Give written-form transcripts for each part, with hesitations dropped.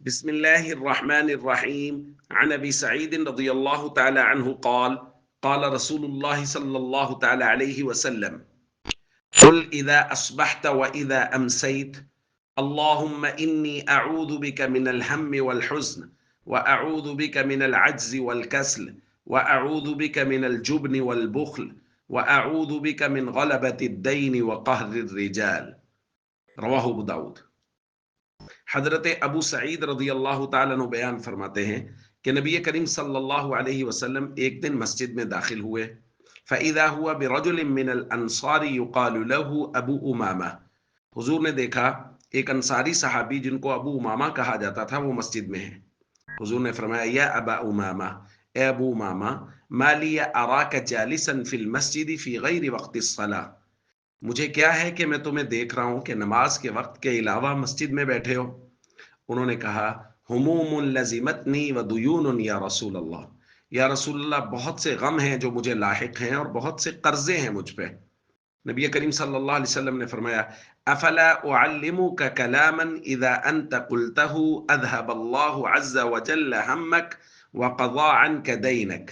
بسم الله الرحمن الرحيم عن أبي سعيد رضي الله تعالى عنه قال قال رسول الله صلى الله تعالى عليه وسلم قل إذا أصبحت وإذا أمسيت اللهم إني أعوذ بك من الهم والحزن وأعوذ بك من العجز والكسل وأعوذ بك من الجبن والبخل وأعوذ بك من غلبة الدين وقهر الرجال رواہ ابو داود۔ حضرت ابو سعید رضی اللہ تعالیٰ عنہ بیان فرماتے ہیں کہ نبی کریم صلی اللہ علیہ وسلم ایک دن مسجد میں داخل ہوئے، فَإِذَا هُوَ بِرَجُلٍ مِّنَ الْأَنصَارِ يُقَالُ لَهُ أَبُو أُمَامَةَ، حضور نے دیکھا ایک انصاری صحابی جن کو ابو امامہ کہا جاتا تھا وہ مسجد میں ہے۔ حضور نے فرمایا یا ابا امامہ، اے ابو امامہ، ما لی اراک جالسا فی المسجد فی غیر وقت الصلاۃ، مجھے کیا ہے کہ میں تمہیں دیکھ رہا ہوں کہ نماز کے وقت کے علاوہ مسجد میں بیٹھے ہو؟ انہوں نے کہا ہموم لزمتنی ودیون یا رسول اللہ، یا رسول اللہ بہت سے غم ہیں جو مجھے لاحق ہیں اور بہت سے قرضے ہیں مجھ پہ۔ نبی کریم صلی اللہ علیہ وسلم نے فرمایا افلا اعلمک کلاما اذا انت قلته اذهب اللہ عز وجل ہمک وقضى عنک دینک،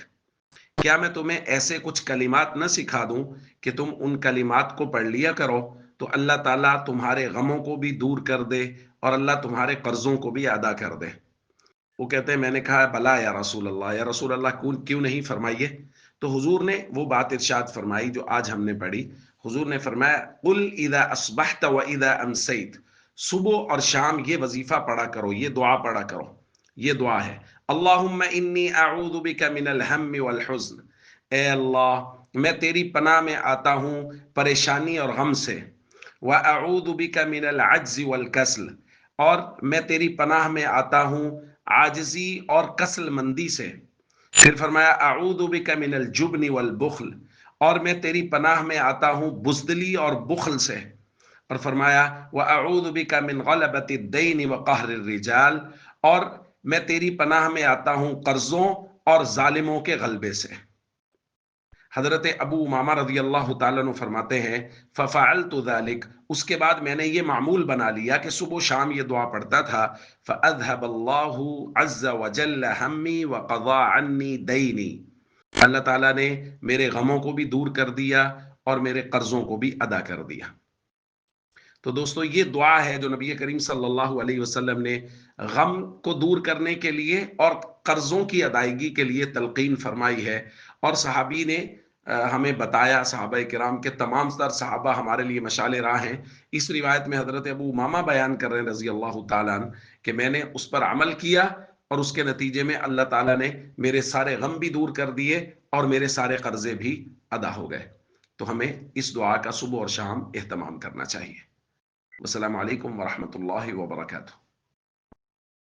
کیا میں تمہیں ایسے کچھ کلمات نہ سکھا دوں کہ تم ان کلمات کو پڑھ لیا کرو تو اللہ تعالیٰ تمہارے غموں کو بھی دور کر دے اور اللہ تمہارے قرضوں کو بھی ادا کر دے۔ وہ کہتے ہیں میں نے کہا بلا یا رسول اللہ، یا رسول اللہ کیوں نہیں، فرمائیے۔ تو حضور نے وہ بات ارشاد فرمائی جو آج ہم نے پڑھی۔ حضور نے فرمایا قل اذا اصبحت و اذا امسیت، صبح اور شام یہ وظیفہ پڑھا کرو، یہ دعا پڑھا کرو۔ یہ دعا ہے اللہم انی اعوذ بک من الہم والحزن، اے اللہ میں تیری پناہ میں آتا ہوں پریشانی اور غم سے، وَأَعُوذُ بِكَ مِنَ الْعَجْزِ وَالْكَسْلِ، اور میں تیری پناہ میں آتا ہوں عاجزی اور کسل مندی سے۔ پھر فرمایا اعوذ بک من الجبن والبخل، اور میں تیری پناہ میں آتا ہوں بزدلی اور بخل سے۔ اور فرمایا وَأَعُوذُ بِكَ مِنْ غَلَبَةِ الدَّيْنِ وَقَهْرِ الرِّجَالِ، اور میں تیری پناہ میں آتا ہوں قرضوں اور ظالموں کے غلبے سے۔ حضرت ابو امامہ رضی اللہ تعالیٰ عنہ فرماتے ہیں فَفَعَلْتُ ذَلِكَ، اس کے بعد میں نے یہ معمول بنا لیا کہ صبح و شام یہ دعا پڑھتا تھا، فَأَذْهَبَ اللَّهُ عَزَّ وَجَلَّ هَمِّي وَقَضَى عَنِّي دَيْنِي، اللہ تعالیٰ نے میرے غموں کو بھی دور کر دیا اور میرے قرضوں کو بھی ادا کر دیا۔ تو دوستو یہ دعا ہے جو نبی کریم صلی اللہ علیہ وسلم نے غم کو دور کرنے کے لیے اور قرضوں کی ادائیگی کے لیے تلقین فرمائی ہے، اور صحابی نے ہمیں بتایا، صحابہ کرام کے تمام تر صحابہ ہمارے لیے مشعل راہ ہیں۔ اس روایت میں حضرت ابو امامہ بیان کر رہے ہیں رضی اللہ تعالیٰ عنہ کہ میں نے اس پر عمل کیا اور اس کے نتیجے میں اللہ تعالیٰ نے میرے سارے غم بھی دور کر دیے اور میرے سارے قرضے بھی ادا ہو گئے۔ تو ہمیں اس دعا کا صبح اور شام اہتمام کرنا چاہیے۔ السلام علیکم ورحمۃ اللہ وبرکاتہ۔